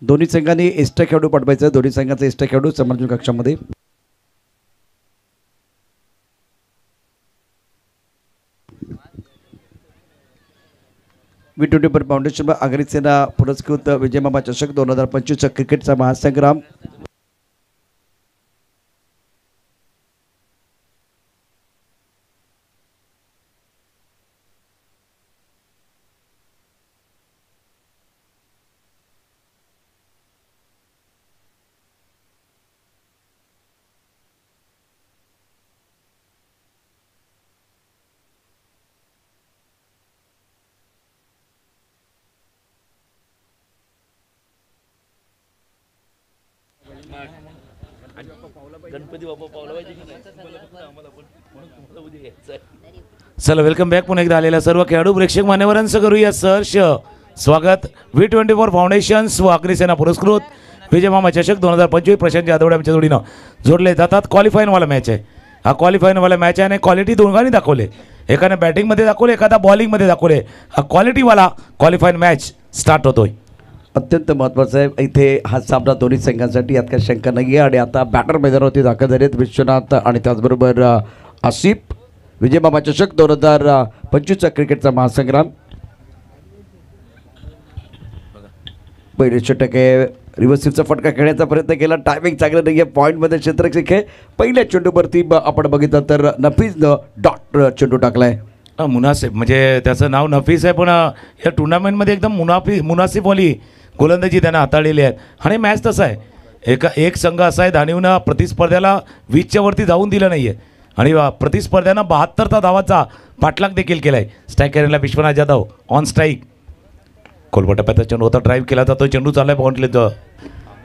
दोन्ही संघांनी एक्स्ट्रा खेळाडू पाठवायचं. दोन्ही संघांचा एक्स्ट्रा खेळाडू समालोचन कक्षामध्ये. V20 फाउंडेशन आघाडी सेना पुरस्कृत विजयमामा चषक 2025 क्रिकेटचा महासंग्राम. गणपती बाप्पा पावला पाहिजे की नाही आम्हाला पण म्हणून तुम्हाला उद्या यायचं आहे. चला वेलकम बॅक. पुन्हा एकदा आलेल्या सर्व खेळाडू प्रेक्षक मान्यवरांचं करूया सहर्ष स्वागत. V24 फाउंडेशन्स व अग्निसेना पुरस्कृत विजयमामा चषक 2025 प्रशांत जाधव आमच्या जोडीनं जोडले जातात. क्वालिफाईनवाला मॅच आहे हा. क्वालिफाईनवाला मॅच आहे आणि क्वालिटी दोघांनी दाखवले. एकाने बॅटिंगमध्ये दाखवले, एखादा बॉलिंगमध्ये दाखवले. हा क्वालिटीवाला क्वालिफाईन मॅच स्टार्ट होतोय. अत्यंत महत्त्वाचं आहे इथे हा सामना दोन्ही संघांसाठी. यात काही शंका नाही आहे. आणि आता बॅटर मैदानावरती दाखल झाले आहेत विश्वनाथ आणि त्याचबरोबर आसिफ. विजयमामा चषक 2025 क्रिकेटचा महासंग्राम. पहिले षटक आहे. रिव्हर्सिवचा फटका खेळण्याचा प्रयत्न केला. टायमिंग चांगलं नाही आहे. पॉईंटमध्ये क्षेत्ररक्षक आहे. पहिल्या चेंडूवरती आपण बघितलं तर नफीसनं डॉट चेंडू टाकलाय. मुनासिब म्हणजे त्याचं नाव नफीस आहे, पण या टुर्नामेंटमध्ये एकदम मुनासिबवाली गोलंदाजी त्यांना हाताळलेली आहेत. आणि मॅच तसा आहे, एक संघ असा आहे धानिवनं प्रतिस्पर्ध्याला 20च्या वरती जाऊन दिलं नाही आहे आणि प्रतिस्पर्ध्यानं 72 धावाचा पाठलाग देखील केला आहे. स्ट्राईक करेला विश्वनाथ जाधव ऑन स्ट्राईक. कोलबटप्प्याचा चेंडू होता, ड्राईव्ह केला जातो. चेंडू चालला आहे बाउंड्रीत.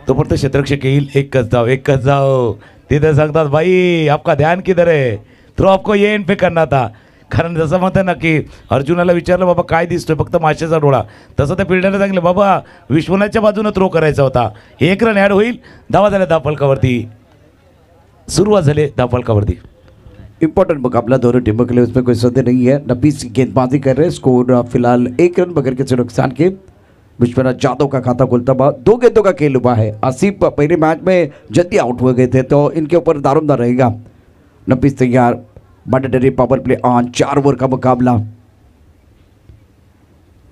तोपर्यंत क्षेत्ररक्षक येईल. एकच जाव तिथे सांगतात भाई आपका ध्यान किधर आहे, थ्रो आपको ये इन पे करना था. कारण जसं म्हणतात ना की अर्जुनाला विचारलं बाबा काय दिसतोय, फक्त माशाचा डोळा. तसं त्या फिल्डरला सांगितलं बाबा विश्वनाथच्या बाजूनं थ्रो करायचा होता. 1 रन ॲड होईल. धावा झाल्या धावफलकावरती. सुरुवात झाली धावफलकावरती. इंपॉर्टेंट मुकाबला दोनों टीमों के लिए, उसमें कोई संदेह नहीं है. नफीस गेंदबाजी कर रहे हैं. स्कोर फिलहाल 1 रन बगैर किसी नुकसान के. विश्वनाथ जाधव का खाता खुलता हुआ 2 गेंदों का खेल हुआ है. आसिफ पहले मैच में जल्दी आउट हो गए थे तो इनके ऊपर दारोमदार रहेगा. नफीस तैयार. Mandatory power play on. 4 over का मुकाबला.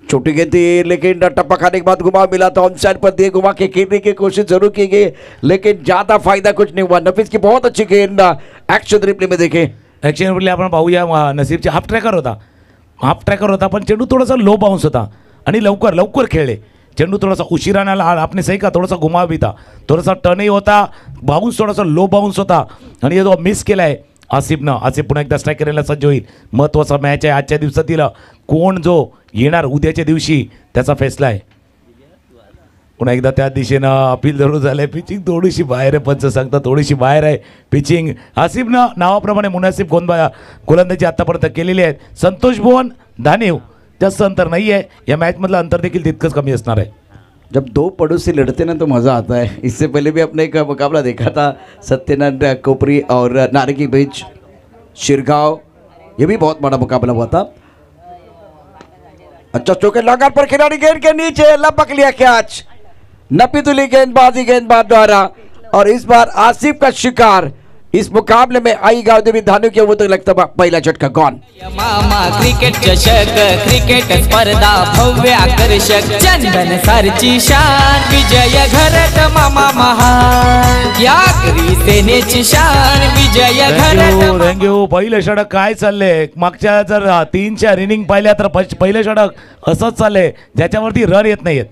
छोटी गेंद थी लेकिन टप्पा खाने के बाद घुमा मिला था. ऑन साइड पर दिए घुमा के खेलने की कोशिश जरूर की गई लेकिन ज्यादा फायदा कुछ नहीं हुआ. नफीस की बहुत अच्छी गेंद एक्शन रिप्ले में देखें. ॲक्शन रिप्ले आपण पाहूया. नसीबचे हाफ ट्रॅकर होता पण चेंडू थोडासा लो बाउन्स होता आणि लवकर खेळले. चेंडू थोडासा उशिराने आला. आपने सही का थोडासा घुमा भी था, थोडासा टर्नही होता. बाउन्स थोडासा लो बाउन्स होता आणि जो मिस केला आहे आसिफनं. आसिफ पुन्हा एकदा स्ट्राईक करायला सज्ज होईल. महत्त्वाचा मॅच आहे आजच्या दिवसातील. कोण जो येणार उद्याच्या दिवशी त्याचा फैसला आहे. पुन्हा एकदा त्या दिशेनं अपील जरूर झालं आहे. पिचिंग थोडीशी बाहेर आहे. पंच सांगता थोडीशी बाहेर आहे पिचिंग. आसिफनं नावाप्रमाणे मुनासिब गोलंदाजी आत्तापर्यंत केलेली आहेत. संतोष भुवन धानिव जास्त अंतर नाही आहे. या मॅचमधलं अंतर देखील तितकंच कमी असणार आहे. जब 2 पड़ोसी लड़ते ना तो मज़ा आता है. इससे पहले भी अपने एक मुकाबला देखा था सत्यनारायण कोपरी और नारी के बीच शिरगांव. ये भी बहुत बड़ा मुकाबला हुआ था. अच्छा चौके लॉन्गर पर खिलाड़ी गेंद के नीचे लपक लिया कैच. नपीतुली गेंदबाज द्वारा. और इस बार आसिफ का शिकार इस मुकाबले में आई गांव धानु के वो तो लगता पहिला झटका गॉन. मामा क्रिकेट चषक क्रिकेट स्पर्धा भव्य आकर्षक चंदन सरची शान विजय घरत मामा महान या करी सेनेची शान विजय घरत. थँक्यू. पहिलं षटक काय चाललंय मागच्या जर 3-4 इनिंग पाहिल्या तर पहिलं षटक असंच चाललंय ज्याच्यावरती रन येत नाहीत.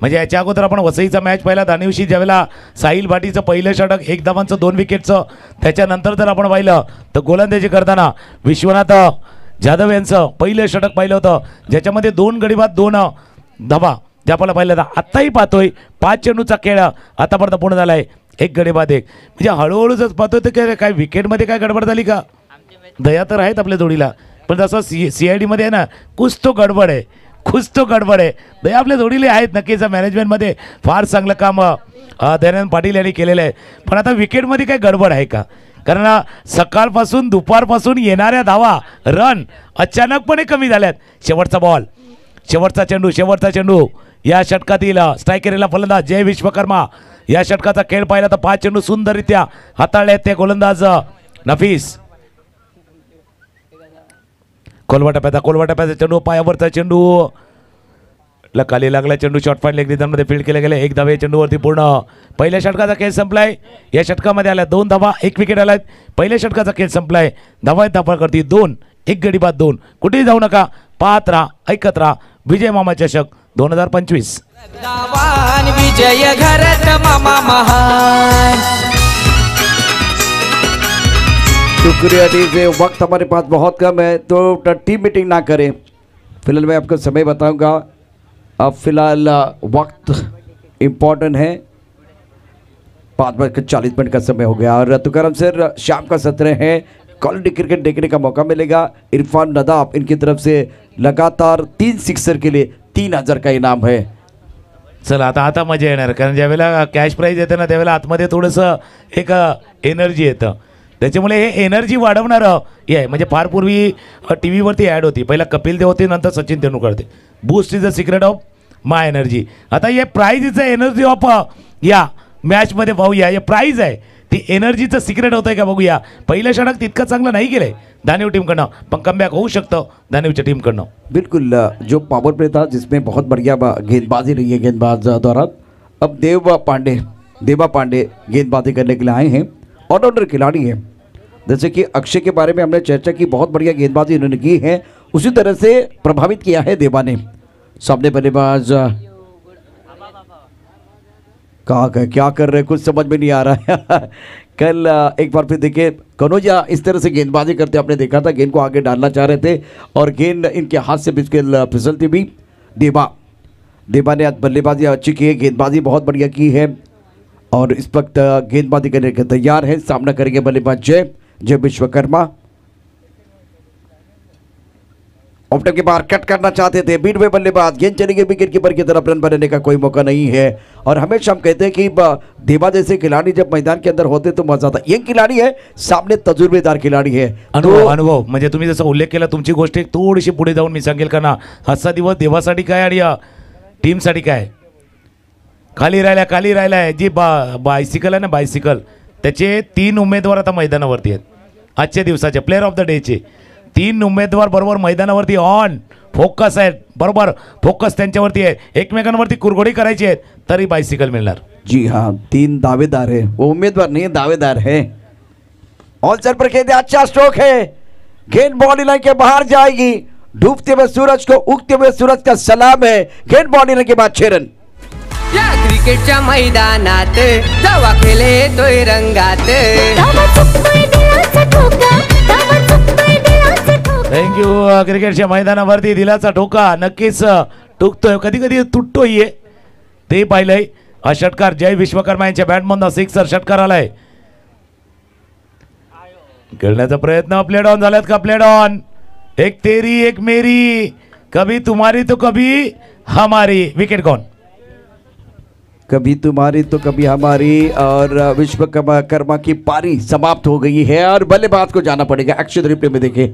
म्हणजे याच्या अगोदर आपण वसईचा मॅच पाहिला धानिवशी, ज्यावेळेला साहिल भाटीचं पहिलं षटक 1 धावांचं 2 विकेटचं. त्याच्यानंतर जर आपण पाहिलं तर गोलंदाजी करताना विश्वनाथ जाधव यांचं पहिलं षटक पाहिलं होतं ज्याच्यामध्ये 2 गडी बाद 2 धावा जे आपल्याला पाहिलं होतं. आत्ताही पाहतोय 5 चेंडूचा खेळ आतापर्यंत पूर्ण झाला आहे. 1 गडी बाद 1. म्हणजे हळूहळूच पाहतोय तर काय विकेटमध्ये काय गडबड झाली का. दया तर आहेत आपल्या जोडीला पण जसं CID मध्ये आहे ना कुछ तो गडबड आहे. दया आपल्या जोडीले आहेत. नक्कीच मॅनेजमेंटमध्ये फार चांगलं काम दयानंद पाटील यांनी केलेलं आहे. पण आता विकेटमध्ये काय गडबड आहे का. कारण सकाळपासून दुपारपासून येणाऱ्या धावा रन अचानकपणे कमी झाल्यात. शेवटचा बॉल शेवटचा चेंडू या षटकातील स्ट्रायकरला फलंदाज जय विश्वकर्मा. या षटकाचा खेळ पाहिला तर 5 चेंडू सुंदररित्या हाताळले ते गोलंदाज नफीस. कोलवाटाप्याचा चेंडू, पायावरचा चेंडू खाली लागला. चेंडू शॉर्ट पॉईंट लेग मध्ये फील्ड केले गेले. 1 धावा या चेंडूवरती पूर्ण. पहिल्या षटकाचा खेळ संपलाय. या षटकामध्ये आल्या 2 धावा, 1 विकेट आलाय. पहिल्या षटकाचा खेळ संपलाय. धावा करती 2, 1 गडी बाद 2. कुठेही जाऊ नका, पाहत राहा, ऐकत राहा. विजय मामा चषक 2025. विजय घरत मामा महान. शुक्रिया डीजे। वक्त हमारे पास बहुत कम है तो टीम मीटिंग ना करें। फिलहाल मैं आपको समय बताऊंगा। अब फिलहाल वक्त इम्पोर्टेंट है। 5:40 का समय हो गया और तुकाराम सर शाम का सत्र है, क्वालिटी क्रिकेट देखने का मौका मिलेगा। इरफान नदाब इनकी तरफ से लगातार 3 सिक्सर के लिए 3000 का इनाम है। चला आता मजा येणार, कारण ज्यावेळेला कॅश प्राईज येते ना त्यावेळेला आतमध्ये थोडंसं एक एनर्जी येतं, त्याच्यामुळे हे एनर्जी वाढवणारं हे आहे. म्हणजे फार पूर्वी टी व्हीवरती ॲड होती, पहिला कपिल देव होते, नंतर सचिन तेंडुलकर होते. Boost is the secret of my energy. आता हे prize is the energy of या मॅचमध्ये पाहूया. हे प्राईज आहे ती एनर्जीचं सिक्रेट होतं आहे का बघूया. पहिलं षटक तितकं चांगलं नाही गेलं आहे दानिव टीमकडनं, पण कमबॅक होऊ शकतं दानिवच्या टीमकडनं. बिल्कुल जो पावर प्ले था जिसमें बहुत बढ़िया गेंदबाजी रही है गेंदबाज द्वारा। अब देवा पांडे गेंदबाजी करने के लिए आए हैं। ऑलराउंडर खिलाड़ी हैं, जैसे कि अक्षय के बारे में हमने चर्चा की, बहुत बढ़िया गेंदबाजी इन्होंने की है, उसी तरह से प्रभावित किया है देवा ने। सामने बल्लेबाज क्या कर रहे कुछ समझ में नहीं आ रहा है। कल एक बार फिर देखिए कनौजिया इस तरह से गेंदबाजी करते आपने देखा था, गेंद को आगे डालना चाह रहे थे और गेंद इनके हाथ से बिल्कुल फिसलती भी। देवा ने आज बल्लेबाजी अच्छी की है, गेंदबाजी बहुत बढ़िया की है और इस वक्त गेंदबाजी करने के तैयार है। सामना करेंगे बल्लेबाज जय विश्वकर्मा। ऑप्टर के बाहर कट करना चाहते थे, बीट में बल्लेबाज, गेंद चलेगी विकेट कीपर की तरफ, रन बनाने का कोई मौका नहीं है। और हमेशा हम कहते हैं कि देवा जैसे खिलाड़ी जब मैदान के अंदर होते तो मजा आता। ये खिलाड़ी है, सामने तजुर्बेदार खिलाड़ी है। अनुभव म्हणजे तुम्ही जसं उल्लेख केला, तुमची गोष्ट एक थोडीशी पुढे जाऊन मी सांगेल का ना, आजचा दिवस देवासाठी काय आणि टीमसाठी काय. खाली राहिलाय जी बायसिकल आहे ना, बायसिकल, त्याचे 3 उमेदवार आता मैदानावरती आहेत. आजच्या दिवसाचे प्लेअर ऑफ द डेचे 3 उमेदवार बरोबर मैदानावरती ऑन फोकस आहेत, बरोबर फोकस त्यांच्यावरती आहे. एकमेकांवरती कुरघोडी करायची आहे तरी बायसिकल मिळणार. जी हाँ, 3 दावेदार है, वो उम्मीदवार नहीं है, दावेदार है। ऑन सर पर खेलते, अच्छा स्ट्रोक है, गेंद बॉडी लाइन के बाहर जाएगी। डूबते हुए सूरज को उगते हुए सूरज का सलाम है। गेंद बॉडी लाइन के बाद 6 रन। या क्रिकेटच्या मैदानात जावा खेळे तोय रंगात. थँक्यू. क्रिकेटच्या मैदानावरती दिलाचा ठोका नक्कीच टुकतोय, कधी कधी तुटतोय ते पाहिलंय. हा षटकार जय विश्वकर्मा यांच्या बॅटमधून सिक्सर षटकार आलाय. खेळण्याचा प्रयत्न, प्लेड ऑन झाल्यात का, प्लेड ऑन. एक तेरी एक मेरी, कभी तुम्हारी तो कभी हमारी. Wicket gone. कभी तुम्हारी तो कभी हमारी और विश्वकर्मा की पारी समाप्त हो गई है और बल्लेबाज को जाना पड़ेगा। एक्शन रिप्ले में देखें,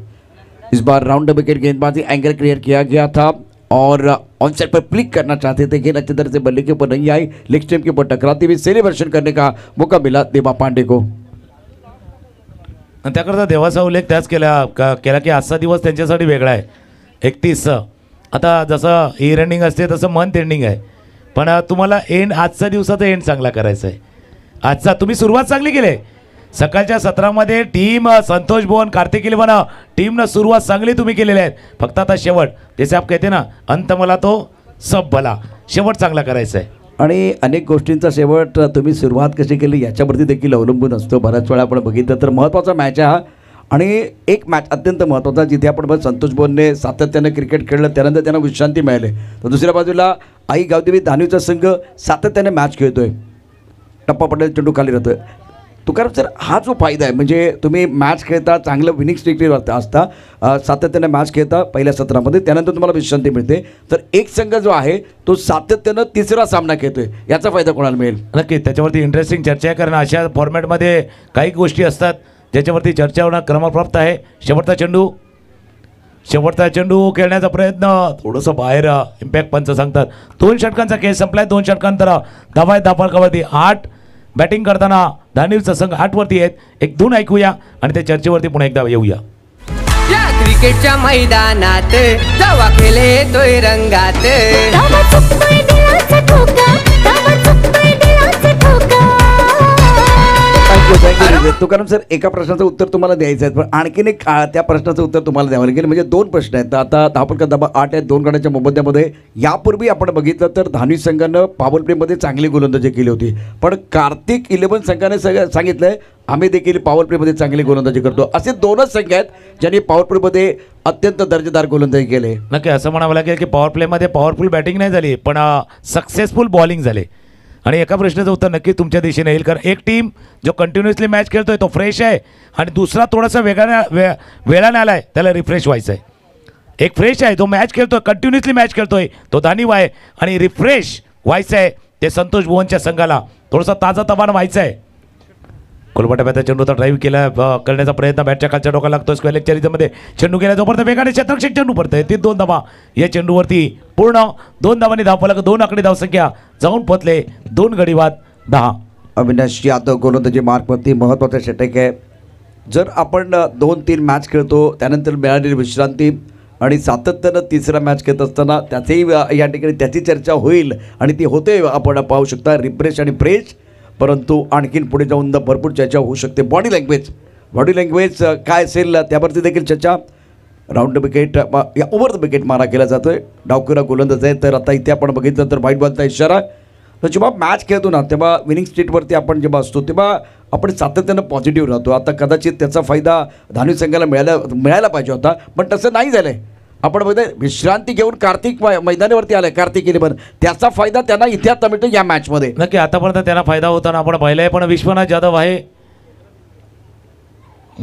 इस बार राउंड विकेट गेंदबाजी एंगल क्लियर किया गया था और ऑन साइड पर फ्लिक करना चाहते थे, गेंद अच्छी तरह से बल्ले के ऊपर नहीं आई, लेग स्टंप के ऊपर टकराती हुई सेलिब्रेशन करने का मौका मिला देवा पांडे को. त्याकरता देवाचा उल्लेख त्याच केला की आजचा दिवस त्यांच्यासाठी वेगळा आहे. 31 आता जसं इयर एंडिंग असते तसं मंथ एंडिंग आहे, पण तुम्हाला एंड आजचा दिवसाचा एंड चांगला करायचा आहे. आजचा तुम्ही सुरुवात चांगली केली. सकाळच्या सत्रामध्ये टीम संतोष भुवन, कार्तिक इलेवन टीमनं सुरुवात चांगली तुम्ही केलेली आहे. फक्त आता शेवट, जसे आप कहते ना, अंत मला तो सब भला, शेवट चांगला करायचा आहे. आणि अनेक गोष्टींचा शेवट तुम्ही सुरुवात कशी केली याच्यावरती देखील अवलंबून असतो. बऱ्याच वेळा आपण बघितलं तर महत्त्वाचा मॅच आहे हा, आणि एक मॅच अत्यंत महत्त्वाचा जिथे आपण बघ संतोष भुवनने सातत्याने क्रिकेट खेळलं, त्यानंतर त्यांना विश्रांती मिळाली. तर दुसऱ्या बाजूला आई गावदेवी धानिवचा संघ सातत्याने मॅच खेळतोय, टप्पा पटेल चेंडू खाली राहतोय. तुकाराम सर, हा जो फायदा आहे, म्हणजे तुम्ही मॅच खेळता, चांगलं विनिंग स्ट्रीकवर असता, सातत्याने मॅच खेळता पहिल्या सत्रामध्ये, त्यानंतर तुम्हाला विश्रांती मिळते, तर एक संघ जो आहे तो सातत्यानं तिसरा सामना खेळतोय, याचा फायदा कोणाला मिळेल? नक्की त्याच्यावरती इंटरेस्टिंग चर्चा आहे, कारण अशा फॉर्मॅटमध्ये काही गोष्टी असतात ज्याच्यावरती चर्चा होणं क्रमप्राप्त आहे. शेवटचा चेंडू शेवटचा चेंडू खेळण्याचा प्रयत्न थोडंसं बाहेर इम्पॅक्ट पंच सांगतात 2 षटकांचा खेळ संपलाय 2 षटकांतर धावा धापाळकावरती 8 बॅटिंग करताना दानिवचा संघ 8 वरती आहेत एक 2 ऐकूया आणि त्या चर्चेवरती पुन्हा एकदा येऊया. या क्रिकेटच्या मैदानात जवा खेळ येतोय रंगात धावा चुकतोय दिलाचा ठोका धावा चुकतोय दिलाचा ठोका. Thank you Tukaram sir. एका प्रश्नाचं उत्तर तुम्हाला द्यायचं आहे पण आणखीन एक त्या प्रश्नाचं उत्तर तुम्हाला द्यावं लागेल. म्हणजे 2 प्रश्न आहेत. आता धावपळ दबा 8 आहेत 2 गड्यांच्या मोबदल्यामध्ये. यापूर्वी आपण बघितलं तर धानवी संघानं पॉवर प्लेमध्ये चांगली गोलंदाजी केली होती पण कार्तिक 11 संघाने सांगितलंय आम्ही देखील पॉवर प्लेमध्ये चांगली गोलंदाजी करतो. असे 2च संघ आहेत ज्यांनी पॉवर प्लेमध्ये अत्यंत दर्जेदार गोलंदाजी केले. नक्की असं म्हणावं लागेल की पॉवर प्लेमध्ये पॉवरफुल बॅटिंग नाही झाली पण सक्सेसफुल बॉलिंग झाले. आणि एका प्रश्नाचं उत्तर नक्की तुमच्या दिशेने येईल कारण एक टीम जो कंटिन्युअसली मॅच खेळतोय तो फ्रेश आहे आणि दुसरा थोडासा वेळाने आला आहे त्याला रिफ्रेश व्हायचं आहे. एक फ्रेश आहे जो मॅच खेळतोय कंटिन्युअसली मॅच खेळतोय तो दानिव आहे आणि रिफ्रेश व्हायचं आहे ते संतोष भुवनच्या संघाला थोडंसं ताजंतवानं व्हायचं आहे. कोलपाट्याचा चेंडूचा ड्राईव्ह करण्याचा प्रयत्न बॅटच्या खालच्या डोका लागतो. स्क्वेअर मध्ये चेंडू गेला जोपर्यंत वेगाने क्षेत्ररक्षक चेंडू पडतंय ते 2 धावा या चेंडूवरती पूर्ण 2 धावांनी धावफलक 2 आकडी धावसंख्या जाऊन पोहोचले 2 गडी बाद 10. अविनाश यादव गोलंदाजी मार्कवरती महत्त्वाचा षटक आहे. जर आपण 2-3 मॅच खेळतो त्यानंतर मिळालेली विश्रांती आणि सातत्यानं तिसरा मॅच खेळत असताना त्याचेही या ठिकाणी त्याची चर्चा होईल आणि ती होते. आपण पाहू शकता रिफ्रेश आणि फ्रेश परंतु आणखीन पुढे जाऊन भरपूर चर्चा होऊ शकते. बॉडी लँग्वेज काय असेल त्यावरती देखील चर्चा. राऊंड विकेट या ओव्हर द विकेट मारा केला जातो आहे. डावखुरा गोलंदाज आहे तर आता इथे आपण बघितलं तर वाईट बॉलचा इशारा. तर जेव्हा मॅच खेळतो ना तेव्हा विनिंग स्ट्रीटवरती आपण जेव्हा असतो तेव्हा आपण सातत्यानं पॉझिटिव्ह राहतो. आता कदाचित त्याचा फायदा धानवी संघाला मिळायला पाहिजे होता पण तसं नाही झालं आहे. आपण बघतोय विश्रांती घेऊन कार्तिक मैदानावरती आलाय कार्तिक 11 त्याचा फायदा त्यांना इथे आता मिळतो या मॅचमध्ये. नक्की आतापर्यंत त्यांना फायदा होताना आपण पाहिलंय पण विश्वनाथ जाधव आहे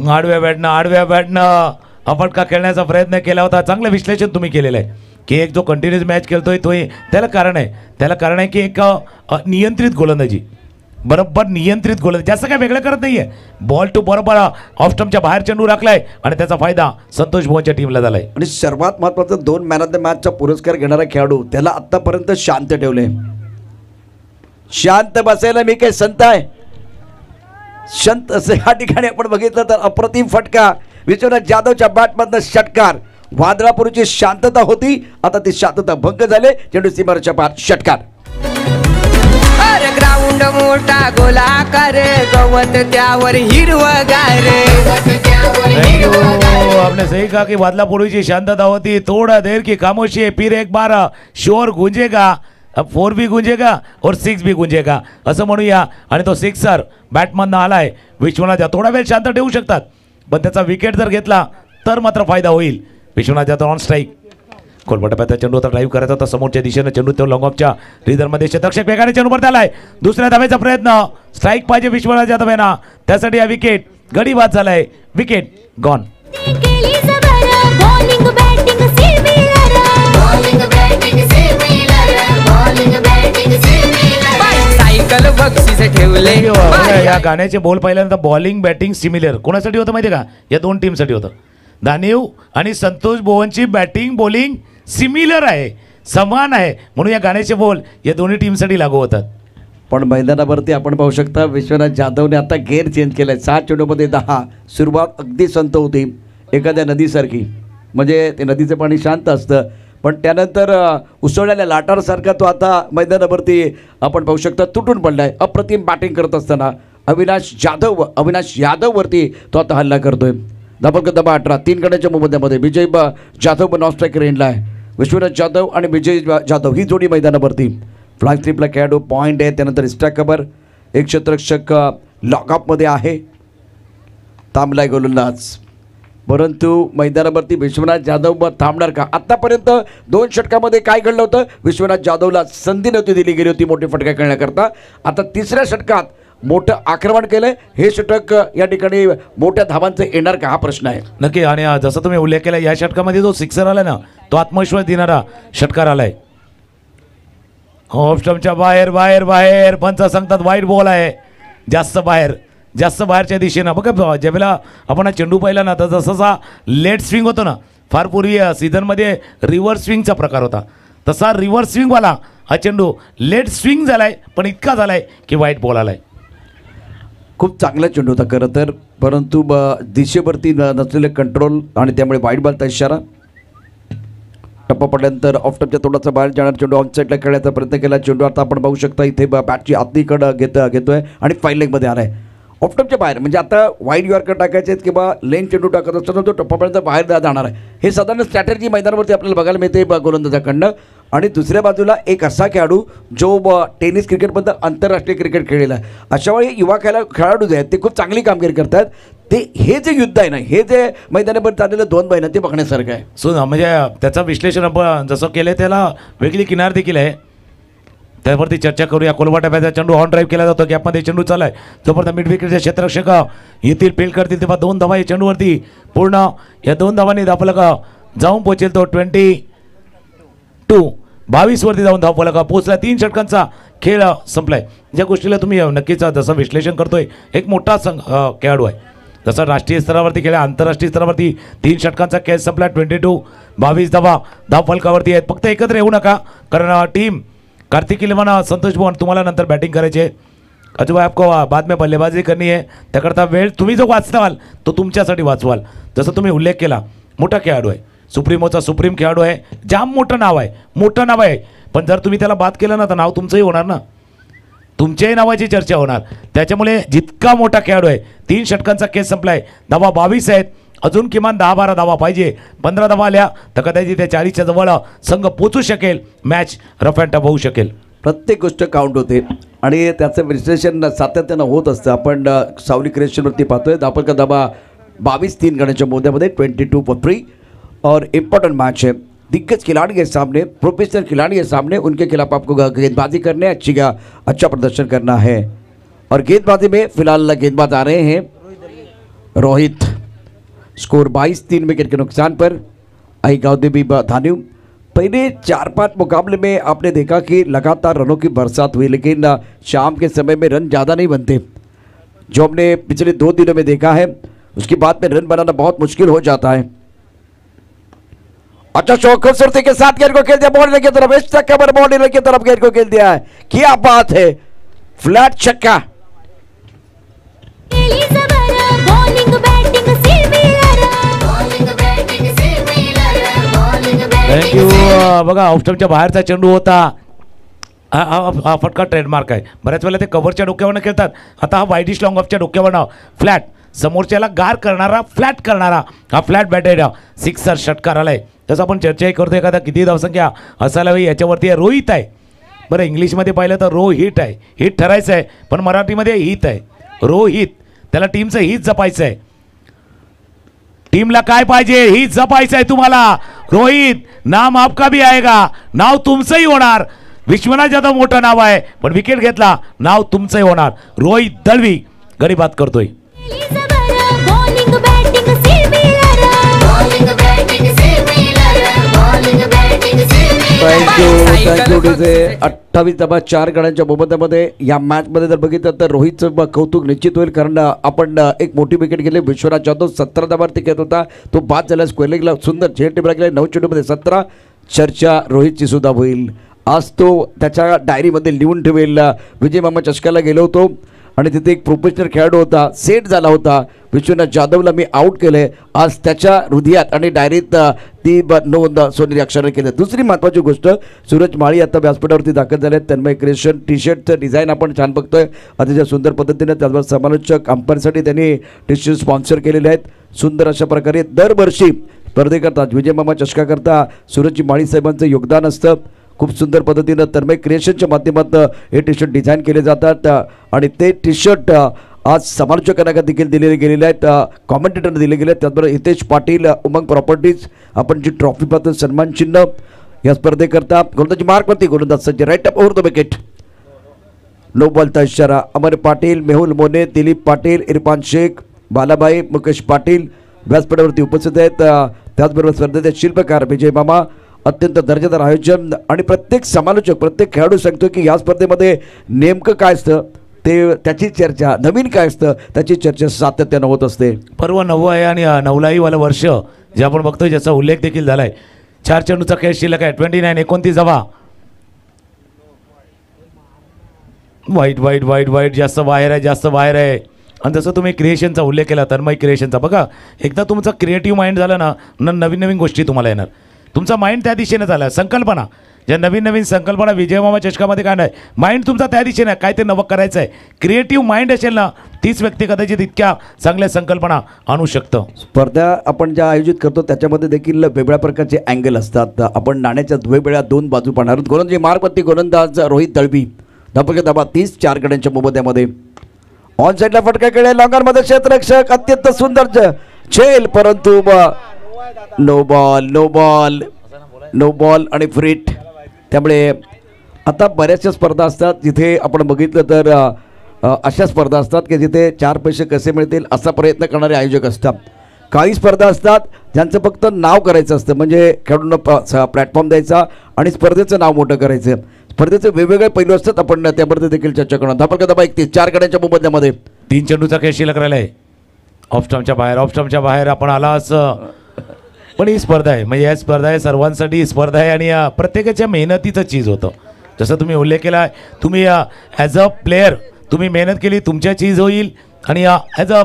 आडव्या बॅटनं अपटका खेळण्याचा प्रयत्न केला होता. चांगलं विश्लेषण तुम्ही केलेलं आहे की एक जो कंटिन्युअस मॅच खेळतोय तोही त्याला कारण आहे की एक नियंत्रित गोलंदाजी बरोबर नियंत्रित गोलंदाजी जास्त काय वेगळं करत नाहीये. बॉल टू बरोबर ऑफ स्टंपच्या बाहेर चेंडू राखलाय आणि त्याचा फायदा संतोष भुवनच्या टीमला झालाय. आणि सर्वात महत्त्वाचं 2 मॅन ऑफ द मॅचचा पुरस्कार घेणारा खेळाडू त्याला आतापर्यंत शांत ठेवले. शांत बसायला मी काय संत आहे संत असं या ठिकाणी आपण बघितलं तर अप्रतिम फटका विश्वनाथ जाधवच्या बॅटमधनं षटकार. वादळापूरची शांतता होती आता ती शांतता भंग झाले. चेंडू सीमारेषेच्या पार षटकार. ग्राउंड मोठा गोलाकार गवत त्यावर हिरवगार. आपने सही कहा कि बादलापुरी शांतता होती थोड़ा देर की खामोशी है फिर एक बार शोर गूंजेगा. अब 4 भी गूंजेगा और 6 भी गूंजेगा असं म्हणूया. आणि तो 6 बॅटमधनं आलाय विश्वनाथ जाधव. थोडा वेळ शांत ठेवू शकतात पण त्याचा विकेट जर घेतला तर मात्र फायदा होईल. Vishwanath Jadhav on strike. कोलपाट्याचा चेंडू आता ड्राईव्ह करायचा होता समोरच्या दिशेनं चेंडू तो लॉंग ऑफच्या रिदरमध्ये क्षेत्ररक्षक वेगाने चेंडू परत आलाय. दुसऱ्या धावेचा प्रयत्न स्ट्राईक पाहिजे विश्वनाथ जाधव यांना त्यासाठी हा विकेट गडी बाद झालाय. Wicket gone. सायकल बक्षीस ठेवले. या गाण्याचे बोल पाहिल्यानंतर बॉलिंग बॅटिंग सिमिलर कोणासाठी होतं माहिती आहे का या 2 टीमसाठी होतं. दानिव आणि संतोष भुवनची बॅटिंग बॉलिंग सिमिलर आहे समान आहे म्हणून या गाण्याचे बोल या दोन्ही टीमसाठी लागू होतात. पण मैदानावरती आपण पाहू शकता विश्वनाथ जाधवने आता गेअर चेंज केलाय. 7 चेंडूमध्ये 10. सुरुवात अगदी संत होती एखाद्या नदीसारखी म्हणजे ते नदीचं पाणी शांत असतं पण त्यानंतर उसळलेल्या लाटारसारखा तो आता मैदानावरती आपण पाहू शकता तुटून पडलाय. अप्रतिम बॅटिंग करत असताना अविनाश यादववरती तो आता हल्ला करतोय. धाबक दबा 18 3 गड्यांच्या मोबदल्यामध्ये विजय जाधव पण ऑस्ट्राईक रेंजला आहे. विश्वनाथ जाधव आणि विजय जाधव ही जोडी मैदानावरती. फ्लॅग स्ट्रीपला खेळाडू पॉईंट आहे त्यानंतर स्ट्राईक कव्हर. एक क्षेत्ररक्षक लॉकअपमध्ये आहे थांबलाय गोलंदाज परंतु मैदानावरती विश्वनाथ जाधव थांबणार का. आतापर्यंत 2 षटकामध्ये काय घडलं होतं विश्वनाथ जाधवला संधी नव्हती दिली गेली होती मोठी फटका खेळण्याकरता. आता तिसऱ्या षटकात मोठं आक्रमण केलंय. हे षटक या ठिकाणी मोठ्या धावांचं येणार का हा प्रश्न आहे. नक्की आणि जसं तुम्ही उल्लेख केला या षटकामध्ये जो 6 आला ना तो आत्मविश्वास देणारा षटकार आलाय. ऑफ स्टंपच्या बाहेर पंच सांगतात वाईट बॉल आहे जास्त बाहेरच्या दिशेनं. बघा ज्यावेळेला आपण हा चेंडू पाहिला ना तर जसा लेट स्विंग होतो ना फार पूर्वी सीझनमध्ये रिव्हर्स स्विंगचा प्रकार होता, तसा रिव्हर्स स्विंगवाला हा चेंडू लेट स्विंग झालाय, पण इतका झालाय की वाईट बॉल आलाय. खूप चांगला चेंडू होता खरं तर, परंतु दिशेवरती नसलेले कंट्रोल आणि त्यामुळे वाईट बॉलचा इशारा. टप्पा पडल्यानंतर ऑफ टपच्या तोंडाचा बाहेर जाणार चेंडू ऑन साईडला खेळण्याचा प्रयत्न केला. चेंडू आता आपण बघू शकता इथे बॅटची आतलीकडं घेतोय आणि फाईन लेगमध्ये आलाय ऑफ टपच्या बाहेर. म्हणजे आता वाईड यॉर्कर टाकायचे आहेत किंवा लेन चेंडू टाकत असताना तो टप्पापर्यंत बाहेर जाणार आहे. हे साधारण स्ट्रॅटेजी मैदानावरती आपल्याला बघायला मिळते गोलंदाजाकडनं. आणि दुसऱ्या बाजूला एक असा खेळाडू जो टेनिस क्रिकेटबद्दल आंतरराष्ट्रीय क्रिकेट खेळलेला आहे. अशा वेळी युवा खेळाडू जे आहेत ते खूप चांगली कामगिरी करतात. ते हे जे युद्ध आहे ना, हे जे मैदानावर चाललेलं 2 महिने ते बघण्यासारखं आहे. सो म्हणजे त्याचं विश्लेषण आपण जसं केलं त्याला वेगळी किनार देखील आहे, त्यावरती चर्चा करूया. कोलवाटा बॅचा चेंडू ऑन ड्राईव्ह केला जातो, गॅपमध्ये चेंडू चालू आहे. जोपर्यंत मिड विकेटचे क्षेत्ररक्षक येतील फील्ड करतील तेव्हा 2 धावा या चेंडूवरती पूर्ण. या 2 धावांनी धावफलक जाऊन पोहोचेल तो 22 वरती जाऊन धावफलक पोहोचला. 3 षटकांचा खेळ संपलाय. ज्या गोष्टीला तुम्ही नक्कीच जसं विश्लेषण करतोय, एक मोठा खेळाडू आहे. जसं राष्ट्रीय स्तरावरती खेळला, आंतरराष्ट्रीय स्तरावरती 3 षटकांचा खेळ संपला. 22 धावा धावफलकावरती आहेत. फक्त एकत्र येऊ नका, कारण टीम कार्तिक इलेवन संतोष भवन तुम्हाला नंतर बॅटिंग करायची आहे. अजून आपको बाद में बल्लेबाजी करनी आहे. त्याकरता वेळ तुम्ही जो वाचवाल तो तुमच्यासाठी वाचवाल. जसं तुम्ही उल्लेख केला, मोठा खेळाडू आहे, सुप्रीमोचा सुप्रीम खेळाडू आहे, जाम मोठं नाव आहे. पण जर तुम्ही त्याला बाद केलं ना तर नाव तुमचंही होणार ना, तुमच्याही नावाची चर्चा होणार. त्याच्यामुळे जितका मोठा खेळाडू आहे, 3 षटकांचा खेळ संपलाय. धावा 22 आहेत. अजून किमान 10-12 धावा पाहिजे. 15 धावा आल्या तर कदाचित त्या 40च्या जवळ संघ पोचू शकेल, मॅच रफ अँड टफ होऊ शकेल. प्रत्येक गोष्ट काउंट होते आणि त्याचं विश्लेषण सातत्यानं होत असतं. आपण सावली क्रिएशनवरती पाहतोय. धावफलक धावा 22-3 करण्याच्या मोद्यामध्ये 22-3 और इम्पोर्टेंट मैच है. दिग्गज खिलाड़ी के सामने, प्रोफेशनल खिलाड़ी के सामने उनके खिलाफ आपको गेंदबाजी करने अच्छा प्रदर्शन करना है. और गेंदबाजी में फिलहाल गेंदबाज आ रहे हैं रोहित. स्कोर 22-3 विकेट के नुकसान पर. आई गावदेवी धान्यू. पहले 4-5 मुकाबले में आपने देखा कि लगातार रनों की बरसात हुई, लेकिन शाम के समय में रन ज़्यादा नहीं बनते. जो हमने पिछले 2 दिनों में देखा है, उसके बाद में रन बनाना बहुत मुश्किल हो जाता है. अच्छा शौक खूबसूरती के साथ गेंद को खेल दिया बॉर्डर की तरफ. इस चक्का पर बॉर्डर की तरफ गेंद को खेल दिया है. क्या बात है, फ्लैट छक्का. थँक्यू. बघा ऑफस्टमच्या बाहेरचा चेंडू होता. हा फटका ट्रेडमार्क आहे. बऱ्याच वेळेला ते कव्हरच्या डोक्यावरनं खेळतात. आता हा वाईडिश लॉंग ऑफच्या डोक्यावरनं फ्लॅट, समोरच्याला गार करणारा, फ्लॅट करणारा हा फ्लॅट बॅटेड सिक्सर षटकार आलाय. जसं आपण चर्चाही करतो, एखादा किती धावसंख्या असायला हवी याच्यावरती रोहित आहे. बरं, इंग्लिशमध्ये पाहिलं तर रोहित आहे, हिट ठरायचं आहे, पण मराठीमध्ये हित आहे. रोहित, त्याला टीमचं हित जपायचं आहे. टीमला काय पाहिजे, हित जपायचं आहे तुम्हाला. रोहित नाम आपका भी आएगा, नाव तुमचंही होणार. विश्वनाथ जाधव मोठं नाव आहे, पण विकेट घेतला, नाव तुमचंही होणार. रोहित दळवी गडी बाद करतोय. थँक्यू. 28 धावा 4 गड्यांच्या मोबदल्यामध्ये या मॅचमध्ये जर बघितलं तर रोहितचं कौतुक निश्चित होईल, कारण आपण एक मोठी विकेट घेतली. विश्वनाथ जाधव 17 धावावरती खेळत होता, तो बाद झाला. स्क्वेअरलेगला सुंदर झेल टिपला गेला 9 चेंडूमध्ये 17. चर्चा रोहितची सुद्धा होईल. आज तो त्याच्या डायरीमध्ये लिहून ठेवेल. विजय मामा चषकाला गेलो होतो आणि तिथे एक प्रोफेशनल खेळाडू होता, सेट झाला होता. विश्वनाथ जाधवला मी आउट केले. आज त्याच्या हृदयात आणि डायरीत ती नोंद सोनेरी अक्षराने केली. दुसरी महत्त्वाची गोष्ट, सूरज माळी आता व्यासपीठावरती दाखल झाले. तन्मय क्रिएशन टी शर्टचं डिझाईन आपण छान बघतोय अतिशय सुंदर पद्धतीने. त्याचबरोबर समालोचक अंपायरसाठी त्यांनी टी शर्ट स्पॉन्सर केलेले आहेत. सुंदर अशा प्रकारे दरवर्षी स्पर्धेकरता विजय मामा चषकाकरता सूरज माळी साहेबांचं योगदान असतं. खूप सुंदर पद्धतीनं तन्मय क्रिएशनच्या माध्यमातून हे टी शर्ट डिझाईन केले जातात आणि ते टी शर्ट आज समालोचकांना देखील दिलेले गेलेले आहेत, कॉमेंटेटरने दिले गेले आहेत. त्याचबरोबर हितेश पाटील, उमंग प्रॉपर्टीज, आपण जी ट्रॉफी पाहतो सन्मान चिन्ह या स्पर्धेकरता. गोलंदाजी मार्कवरती गोलंदाज सज्ज, राईट अप ओव्हर द विकेट. नो बॉलचा इशारा. अमर पाटील, मेहुल मोने, दिलीप पाटील, इरफान शेख, बालाबाई, मुकेश पाटील व्यासपीठावरती उपस्थित आहेत. त्याचबरोबर स्पर्धेचे शिल्पकार विजय मामा. अत्यंत दर्जेदार आयोजन आणि प्रत्येक समालोचक, प्रत्येक खेळाडू सांगतो की या स्पर्धेमध्ये नेमकं काय असतं ते, त्याची चर्चा, नवीन काय असतं त्याची चर्चा सातत्यानं होत असते. पर्व 9 आहे आणि 9लाही वालं वर्ष जे आपण बघतोय ज्याचा उल्लेख देखील झाला आहे. 4 चेंडूचा खेळ शिल्लक आहे. 29-29 धावा. वाईट वाईट वाईट वाईट जास्त बाहेर आहे, जास्त बाहेर आहे. आणि जसं तुम्ही क्रिएशनचा उल्लेख केला, तन्मय क्रिएशनचा, बघा एकदा तुमचं क्रिएटिव्ह माइंड झालं ना, नवीन नवीन गोष्टी तुम्हाला येणार. तुमचा माइंड त्या दिशेने झाला. संकल्पना, ज्या नवीन नवीन संकल्पना विजयमामा चषकामध्ये काय नाही, माइंड तुमचा त्या दिशेने काय ते नवं करायचं आहे. क्रिएटिव्ह माइंड असेल ना, तीच व्यक्ती कदाचित इतक्या चांगल्या संकल्पना आणू शकतं. स्पर्धा आपण ज्या आयोजित करतो त्याच्यामध्ये देखील वेगवेगळ्या प्रकारचे अँगल असतात. आपण नाण्याच्या वेगवेगळ्या 2 बाजू पाहणार आहोत. गोलंदाजी मार्गवरती गोलंदाज रोहित दळवी, धावा 30, 4 गड्यांच्या मोबदल्यामध्ये. ऑन साईडला फटका केला, लॉंगरमध्ये क्षेत्ररक्षक, अत्यंत सुंदर झेल, परंतु नो बॉल आणि फ्रीट. त्यामुळे आता बऱ्याचशा स्पर्धा असतात जिथे आपण बघितलं तर अशा स्पर्धा असतात की जिथे 4 पैसे कसे मिळतील असा प्रयत्न करणारे आयोजक असतात. काही स्पर्धा असतात ज्यांचं फक्त नाव करायचं असतं, म्हणजे खेळाडूंना प्लॅटफॉर्म द्यायचा आणि स्पर्धेचं नाव मोठं करायचं. स्पर्धेचे वेगवेगळे पैलू असतात, आपण त्याबद्दल देखील चर्चा करणार. धावा 31, 4 गड्यांच्या मोबदल्यामध्ये. 3 चेंडूचा खेळ शिल्लक राहिला आहे. ऑफस्टम्पच्या बाहेर आपण आला असं. पण ही स्पर्धा आहे, म्हणजे या स्पर्धा आहे सर्वांसाठी स्पर्धा आहे आणि प्रत्येकाच्या मेहनतीचं चीज होतं. जसं तुम्ही उल्लेख केला आहे, तुम्ही ॲज अ प्लेयर तुम्ही मेहनत केली, तुमच्या चीज होईल आणि ॲज अ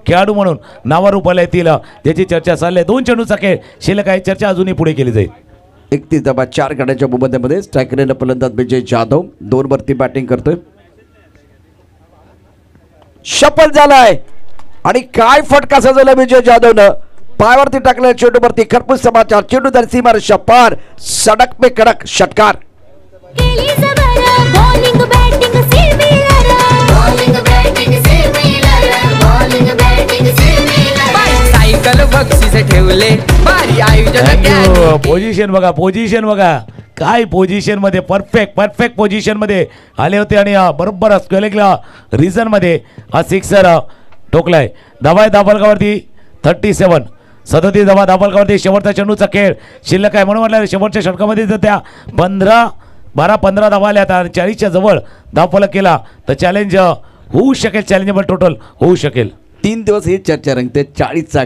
खेळाडू म्हणून नावारूपाला येतील, त्याची चर्चा चालली आहे. 2 चेंडूचा खेळ शिल्लक आहे, चर्चा अजूनही पुढे केली जाईल. 31 धावा 4 गड्यांच्या मोबदल्यामध्ये. स्ट्रायकरने फलंदाज विजय जाधव 2 वरती बॅटिंग करतोय. शपल झालाय आणि काय फटका सजवला विजय जाधवनं. पायावरती टाकलाय चेंडूवरती. खरपूस समाचार, चेंडूदार सीमारेषा पार, सडक पे कडक षटकार. केली जबर bowling batting similar bowling batting similar bowling batting similar cycle बक्षीस ठेवले भारी आयोजन. पोझिशन बघा काय पोझिशनमध्ये परफेक्ट पोझिशनमध्ये आले होते आणि बरोबर स्क्वेअरला रिझनमध्ये हा सिक्सर ठोकलाय. धावा दाबलगावरती 37, 37 धावा दाबलगावरती. शेवटचा चेंडूचा खेळ शिल्लक आहे, म्हणून म्हटलं शेवटच्या षटकामध्ये जर त्या 12-15 धावा आल्या आणि 40च्या जवळ धावफलक केला तर चॅलेंज होऊ शकेल, चॅलेंजेबल टोटल होऊ शकेल. 3 दिवस ही चर्चा रंगते. 40चा